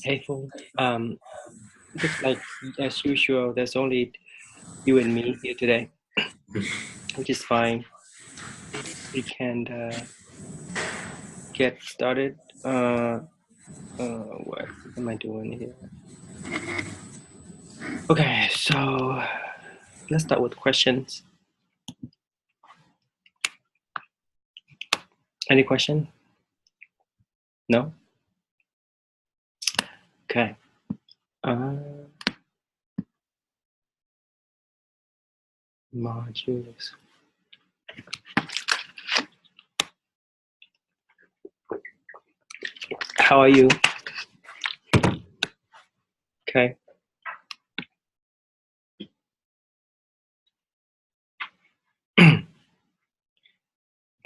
Hey, Phil. Looks like as usual, there's only you and me here today, which is fine. We can get started. What am I doing here? Okay, so let's start with questions. Any question? No? Okay. Modules. How are you? Okay.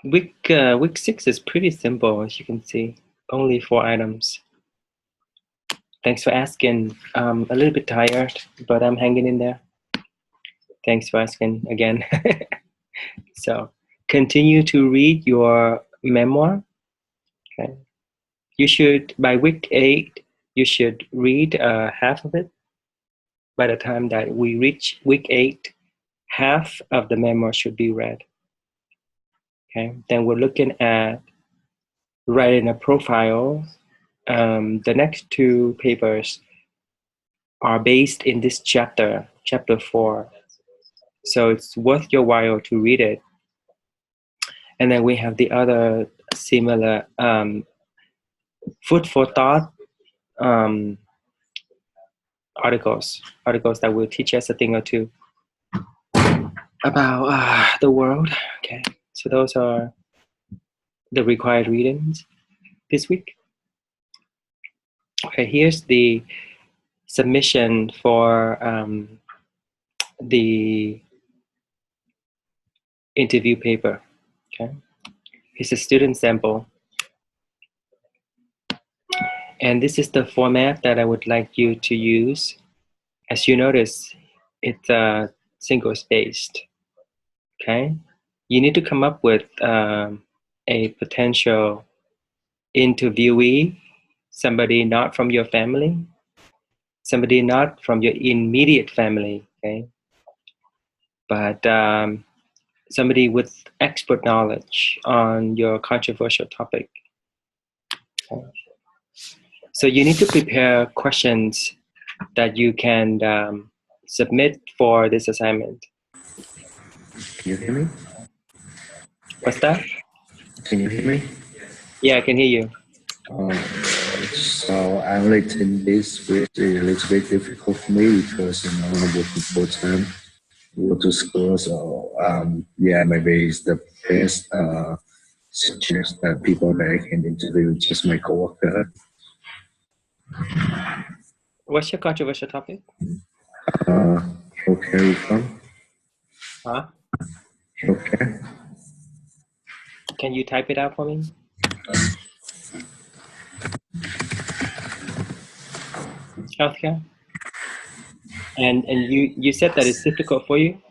Week 6 is pretty simple, as you can see. Only 4 items. Thanks for asking. A little bit tired, but I'm hanging in there. Thanks for asking again. So continue to read your memoir. Okay. You should, by week 8, you should read half of it. By the time that we reach week 8, half of the memoir should be read. Okay. Then we're looking at writing a profile. The next 2 papers are based in this chapter, chapter 4. So it's worth your while to read it. And then we have the other similar food for thought articles that will teach us a thing or two about the world. Okay, so those are the required readings this week. Okay, here's the submission for the interview paper. Okay, here's a student sample. And this is the format that I would like you to use. As you notice, it's single-spaced. Okay, you need to come up with a potential interviewee, somebody not from your family, somebody not from your immediate family, okay, but somebody with expert knowledge on your controversial topic. Okay. So you need to prepare questions that you can submit for this assignment. Can you hear me? What's that? Can you hear me? Yeah, I can hear you. So I'm writing this with a little bit difficult for me because I'm working full time, go to school. So yeah, maybe it's the best suggest that people that I can interview just my coworker. What's your controversial topic? Healthcare reform. Huh? Healthcare. Can you type it out for me? Healthcare. And you said that it's difficult for you?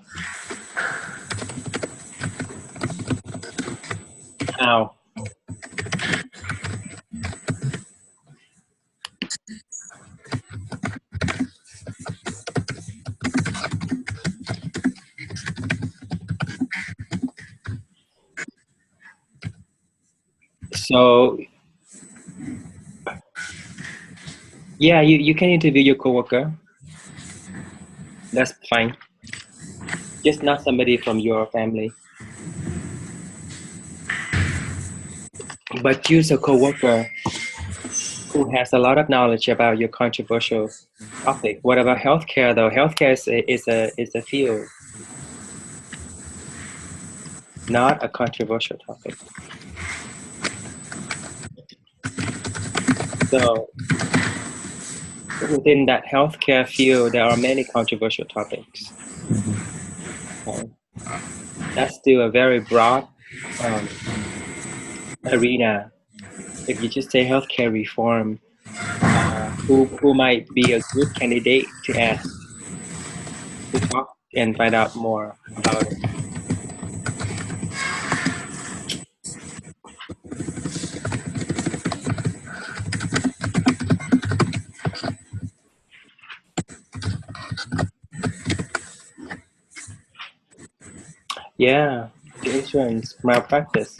How? So yeah, you can interview your coworker. That's fine. Just not somebody from your family. But use a coworker who has a lot of knowledge about your controversial topic. What about healthcare though? Healthcare is a field, not a controversial topic. So within that healthcare field, there are many controversial topics. Okay. That's still a very broad arena. If you just say healthcare reform, who might be a good candidate to ask to talk and find out more about it? Yeah, the insurance malpractice.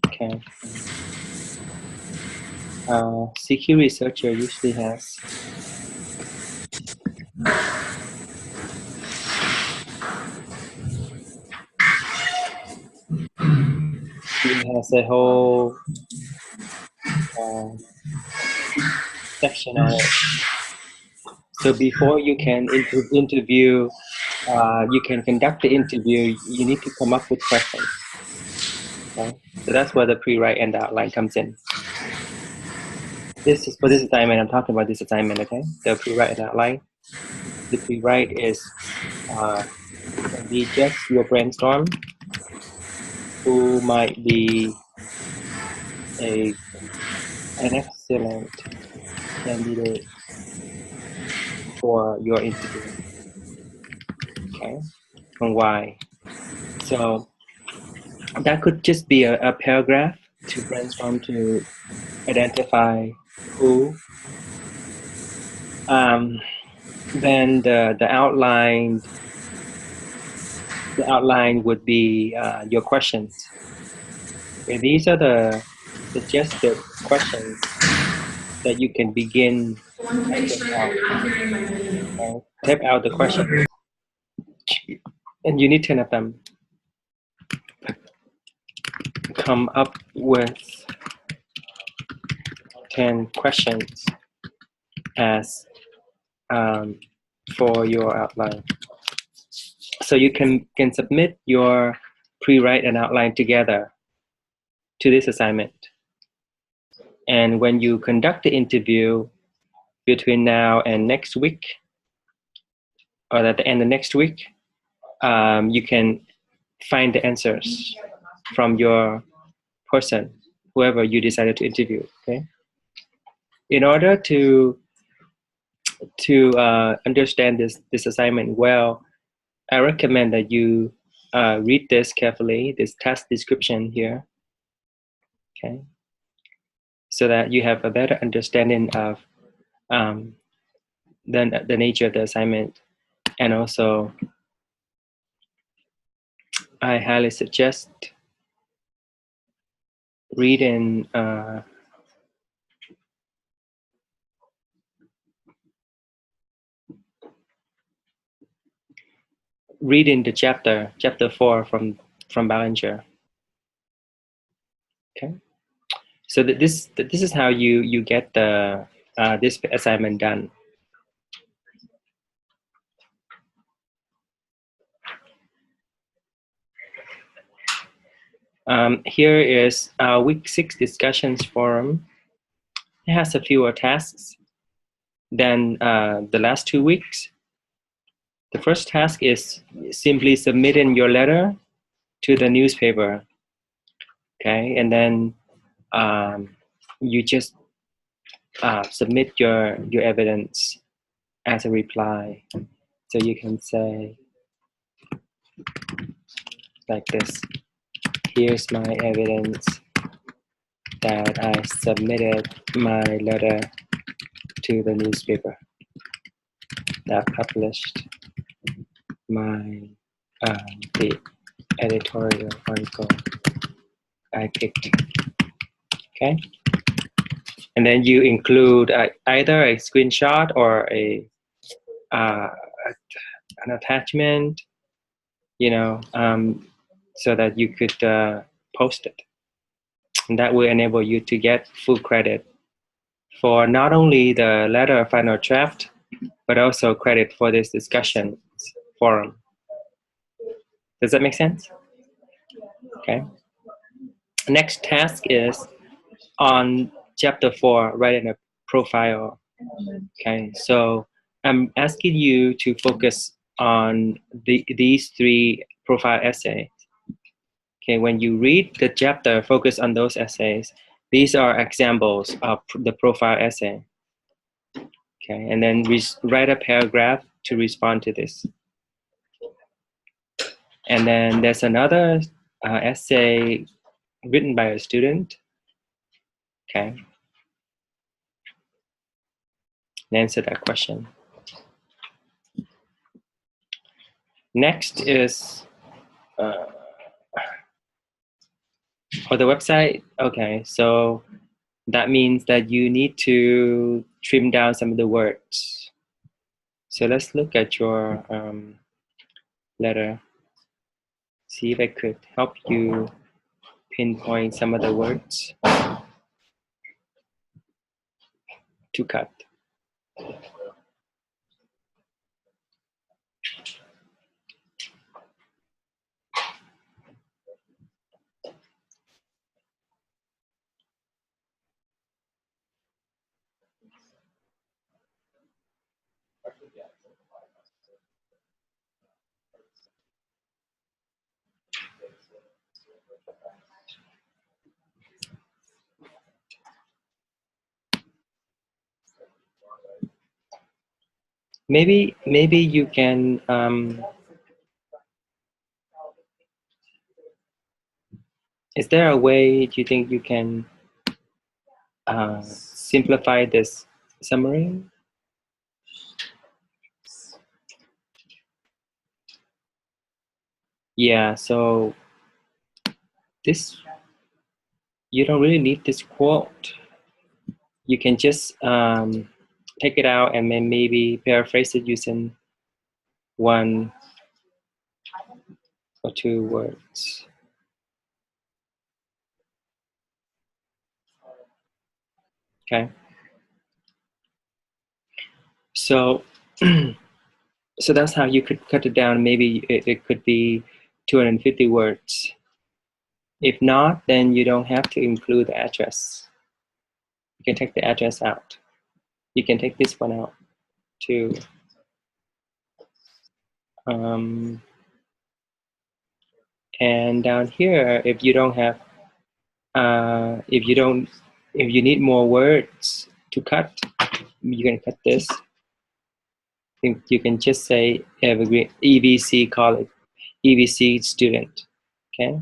Okay. CQ researcher usually has a whole section on it. So before you can interview, you can conduct the interview. You need to come up with questions. Okay, so that's where the pre-write and the outline comes in. This is for this assignment. I'm talking about this assignment. Okay, the pre-write and outline. The pre-write is can be just your brainstorm, who might be an excellent candidate for your interview. Okay, and why? So that could just be a paragraph to brainstorm to identify who. Then the outline would be your questions. Okay, these are the suggested questions that you can begin typing out. Okay? Type out the question, and you need 10 of them. Come up with 10 questions as for your outline. So you can submit your pre-write and outline together to this assignment. And when you conduct the interview between now and next week, or at the end of next week, you can find the answers from your person, whoever you decided to interview. Okay. In order to understand this assignment well, I recommend that you read this carefully, this task description here. Okay. So that you have a better understanding of the nature of the assignment. And also, I highly suggest reading the chapter 4 from Ballinger. Okay, so this is how you get the this assignment done. Here is week 6 discussions forum. It has a fewer tasks than the last 2 weeks. The first task is simply submitting your letter to the newspaper. Okay, and then you just submit your evidence as a reply. So you can say like this: here's my evidence that I submitted my letter to the newspaper that published my the editorial article I picked. Okay, and then you include either a screenshot or an attachment, so that you could post it. And that will enable you to get full credit for not only the letter final draft, but also credit for this discussion forum. Does that make sense? Okay. Next task is on chapter 4, writing a profile. Okay, so I'm asking you to focus on these 3 profile essays. Okay, when you read the chapter, focus on those essays. These are examples of the profile essay. Okay, and then write a paragraph to respond to this. And then there's another essay written by a student. Okay, and answer that question. Next is for the website. Okay, so that means that you need to trim down some of the words. So let's look at your letter. See if I could help you pinpoint some of the words to cut. Maybe you can is there a way do you think you can simplify this summary? Yeah, so this, you don't really need this quote. You can just take it out and then maybe paraphrase it using 1 or 2 words. Okay. So, so that's how you could cut it down. Maybe it could be 250 words. If not, then you don't have to include the address. You can take the address out. You can take this one out too. And down here, if you don't have, if you need more words to cut, you can cut this. You can just say evergreen EVC college, EVC student. Okay.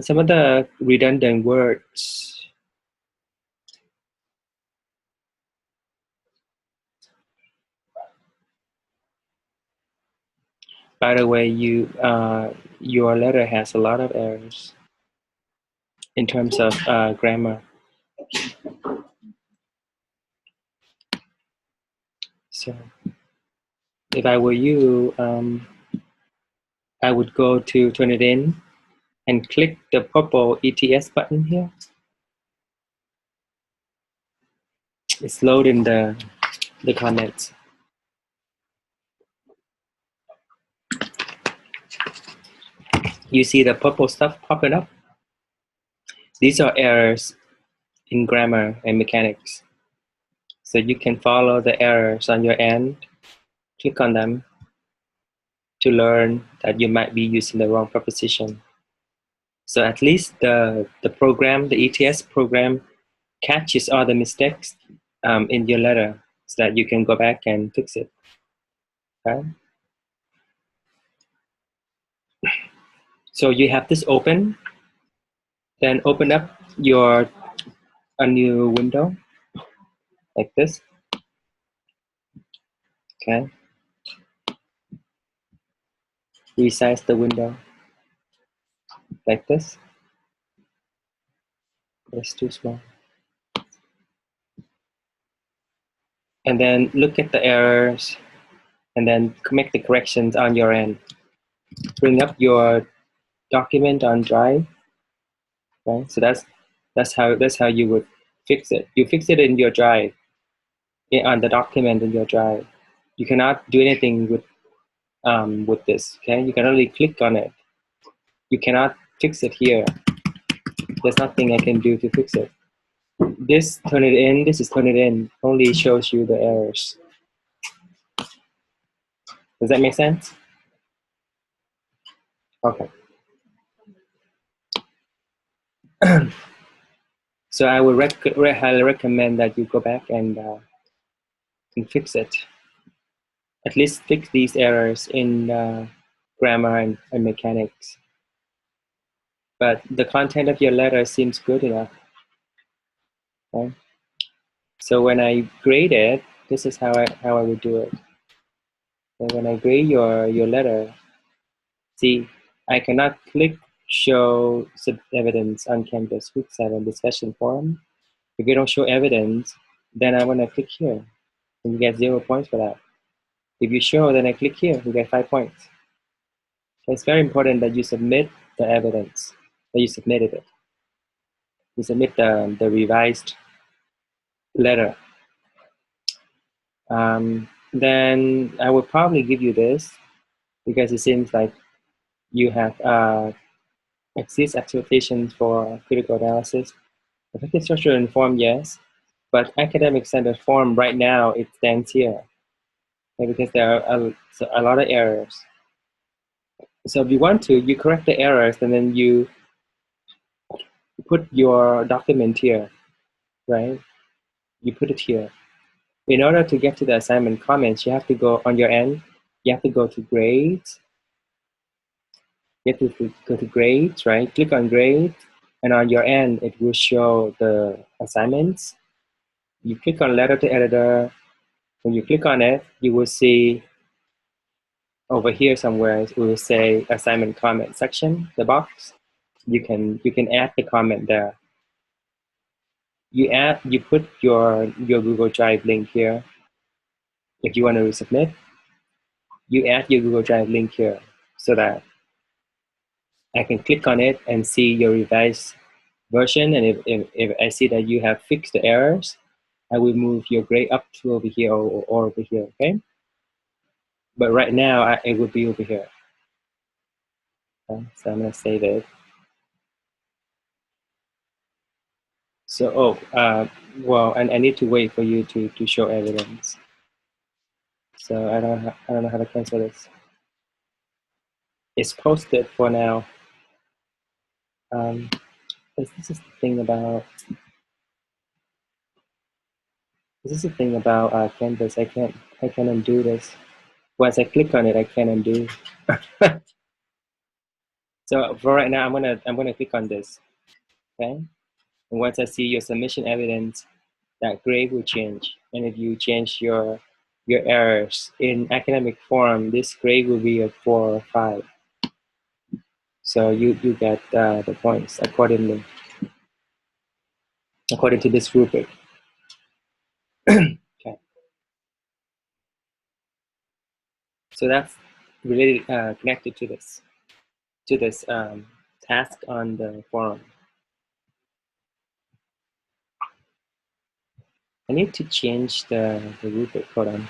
Some of the redundant words. By the way, your letter has a lot of errors in terms of grammar. So if I were you, I would go to Turnitin and click the purple ETS button here. It's loading the comments. You see the purple stuff popping up? These are errors in grammar and mechanics. So you can follow the errors on your end, click on them to learn that you might be using the wrong preposition. So at least the program, the ETS program, catches all the mistakes in your letter so that you can go back and fix it. Okay? So you have this open, then open up a new window like this. Okay. Resize the window like this. It's too small. And then look at the errors and then make the corrections on your end. Bring up your document on Drive. Right? So that's how you would fix it. You fix it in your Drive, on the document in your Drive. You cannot do anything with this. Okay, you can only click on it. You cannot fix it here. There's nothing I can do to fix it. This Turnitin, this is Turnitin, only shows you the errors. Does that make sense? Okay. So I would highly recommend that you go back and fix it. At least fix these errors in grammar and mechanics. But the content of your letter seems good enough. Okay? So when I grade it, this is how I would do it. And when I grade your letter, see, I cannot click show evidence on Canvas week 7 discussion forum. If you don't show evidence, then I'm gonna click here and you get 0 points for that. If you show, then I click here, you get 5 points. So it's very important that you submit the evidence, that you submitted it. You submit the revised letter. Then I will probably give you this because it seems like you have exceeds expectations for critical analysis. Effective structure and form, yes, but academic standard form right now, it stands here, okay, because there are a lot of errors. So if you want to, you correct the errors and then you put your document here, right? You put it here. In order to get to the assignment comments, you have to go on your end, you have to go to grades. You have to go to grades, right? Click on grades, and on your end, it will show the assignments. You click on letter to editor. When you click on it, you will see over here somewhere, it will say assignment comment section, the box. You can add the comment there. You put your Google Drive link here. If you want to resubmit, you add your Google Drive link here so that I can click on it and see your revised version. And if I see that you have fixed the errors, I will move your grade up to over here or over here, okay? But right now, it would be over here. Okay? So I'm gonna save it. So, well, and I need to wait for you to show evidence. So I don't know how to cancel this. It's posted for now. This is the thing about Canvas. I can't undo this. Once I click on it, I can't undo. So for right now, I'm gonna click on this, okay? And once I see your submission evidence, that grade will change. And if you change your errors in academic form, this grade will be a 4 or 5. So you get the points accordingly, according to this rubric. Okay. So that's related, connected to this task on the forum. I need to change the rubric. Hold on.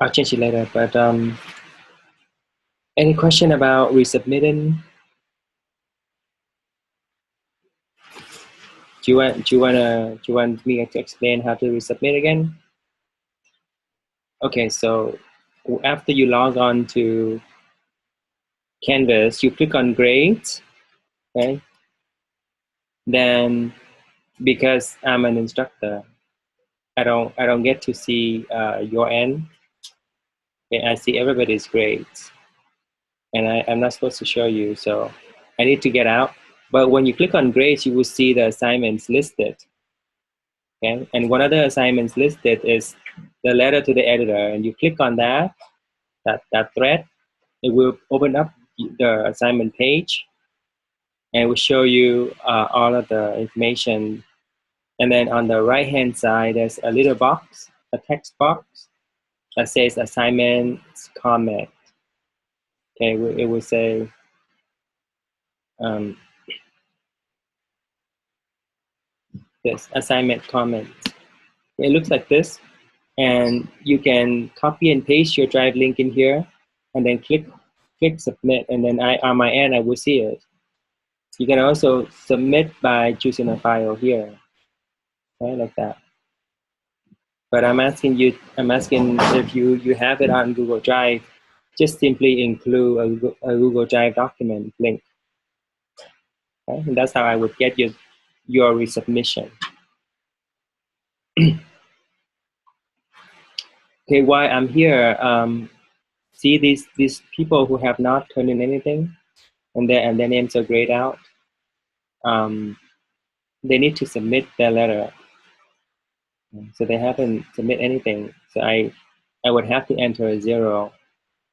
I'll change it later. But any question about resubmitting? Do you want me to explain how to resubmit again? Okay, so after you log on to Canvas, you click on grades, okay? Then because I'm an instructor, I don't get to see your end. Okay, I see everybody's grades, and I'm not supposed to show you, so I need to get out. But when you click on grades, you will see the assignments listed. Okay, and one of the assignments listed is the letter to the editor, and you click on that thread, it will open up the assignment page, and it will show you all of the information. And then on the right hand side, there's a little box, a text box that says assignments comment. Okay, it will say this assignment comment. It looks like this, and you can copy and paste your Drive link in here, and then click submit, and then on my end I will see it. You can also submit by choosing a file here, right, like that. But I'm asking if you have it on Google Drive, just simply include a Google Drive document link. Okay? And that's how I would get your resubmission. Okay, why I'm here, see these people who have not turned in anything? and their names are grayed out, they need to submit their letter. So they haven't submit anything. So I would have to enter a 0,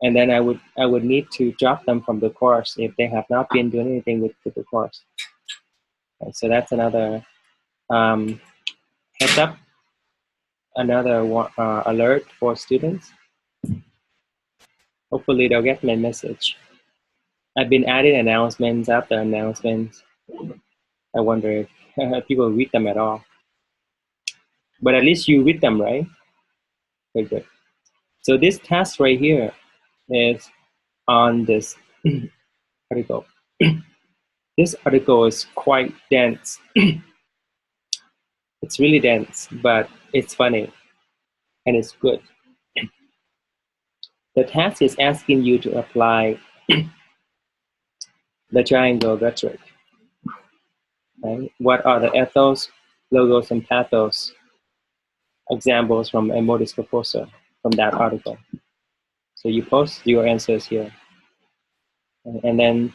and then I would need to drop them from the course if they have not been doing anything with the course. And so that's another heads up, another alert for students. Hopefully they'll get my message. I've been adding announcements after announcements. I wonder if people read them at all. But at least you read them, right? Very good. So this task right here is on this article. This article is quite dense. It's really dense, but it's funny and it's good. The task is asking you to apply the triangle rhetoric. Right? What are the ethos, logos, and pathos examples from a modus proposal from that article? So you post your answers here. And then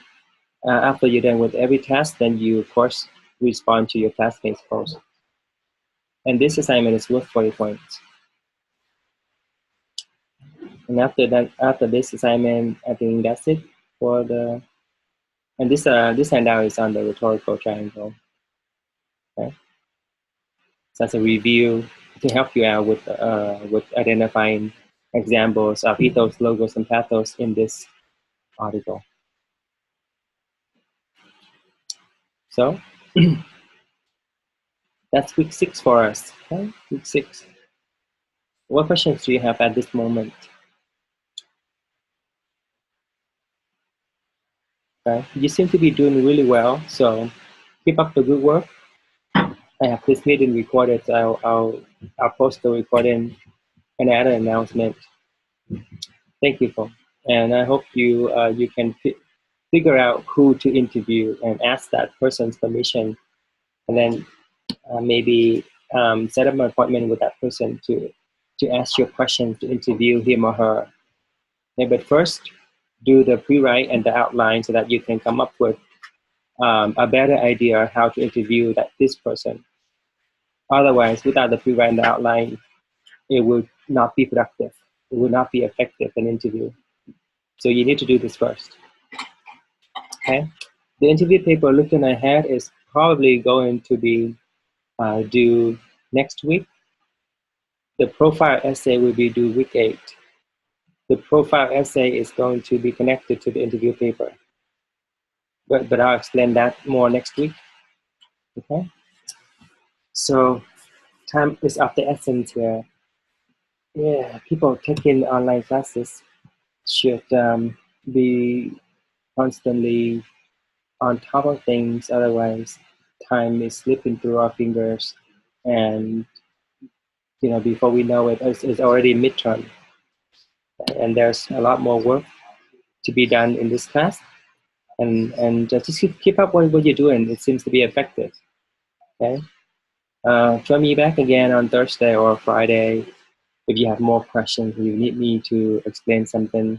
after you're done with every task, then you, of course, respond to your classmates' post. And this assignment is worth 40 points. And after this assignment, I think that's it for the. And this handout is on the rhetorical triangle. Okay? So that's a review to help you out with identifying examples of ethos, logos, and pathos in this article. So that's week 6 for us. Okay? Week 6. What questions do you have at this moment? Okay. You seem to be doing really well, so keep up the good work. I have this meeting recorded. So I'll post the recording and add an announcement. Thank you, Paul. And I hope you you can figure out who to interview and ask that person's permission, and then maybe set up an appointment with that person to ask your questions, to interview him or her. Okay, but first, do the pre-write and the outline so that you can come up with a better idea how to interview this person. Otherwise, without the pre-write and the outline, it would not be productive. It would not be effective in interview. So you need to do this first. Okay. The interview paper looking ahead is probably going to be due next week. The profile essay will be due week 8. The profile essay is going to be connected to the interview paper. But I'll explain that more next week. Okay. So time is of the essence here. Yeah, people taking online classes should be constantly on top of things. Otherwise, time is slipping through our fingers, and before we know it, it's already midterm, and there's a lot more work to be done in this class. And just keep up what you're doing. It seems to be effective. Okay. Join me back again on Thursday or Friday if you have more questions. You need me to explain something.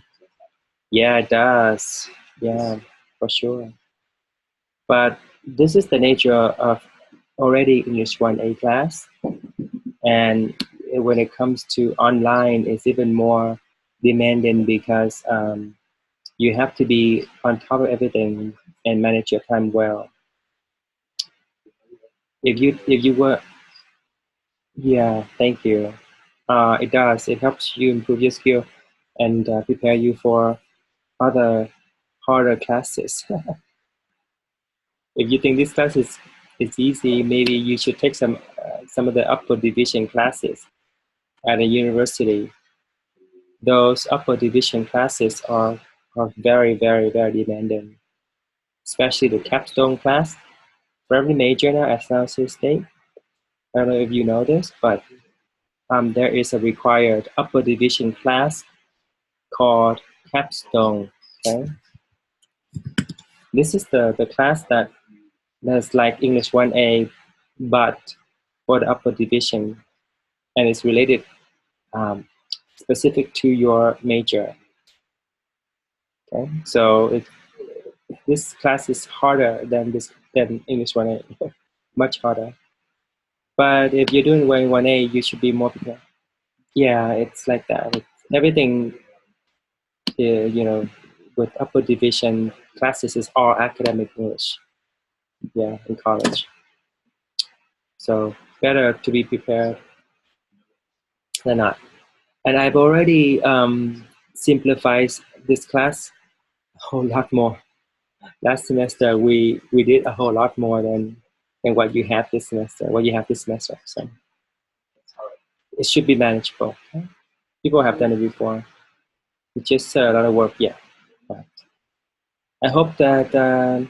Yeah, it does. Yeah, for sure. But this is the nature of already English 1A class. And when it comes to online, it's even more demanding because you have to be on top of everything and manage your time well. If you were, yeah, thank you. It does. It helps you improve your skill and prepare you for other harder classes. If you think this class is easy, maybe you should take some of the upper division classes at a university. Those upper division classes are very, very, very demanding, especially the capstone class for every major now at San Jose State. I don't know if you know this, but there is a required upper division class called capstone. Okay, this is the class that's like English 1A, but for the upper division, and it's related specific to your major. Okay, so this class is harder than English 1A, much harder. But if you're doing well in 1A, you should be more prepared. Yeah, it's like that. Everything, you know, with upper division classes is all academic English. Yeah, in college. So better to be prepared than not. And I've already simplified this class a whole lot more. Last semester we did a whole lot more than what you have this semester. What you have this semester. So it should be manageable. Okay? People have done it before. It's just a lot of work, yeah. But I hope that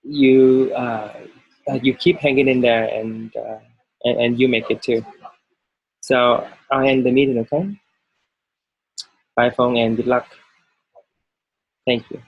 you keep hanging in there and you make it too. So I'll end the meeting, okay? Bye, Phong, and good luck. Thank you.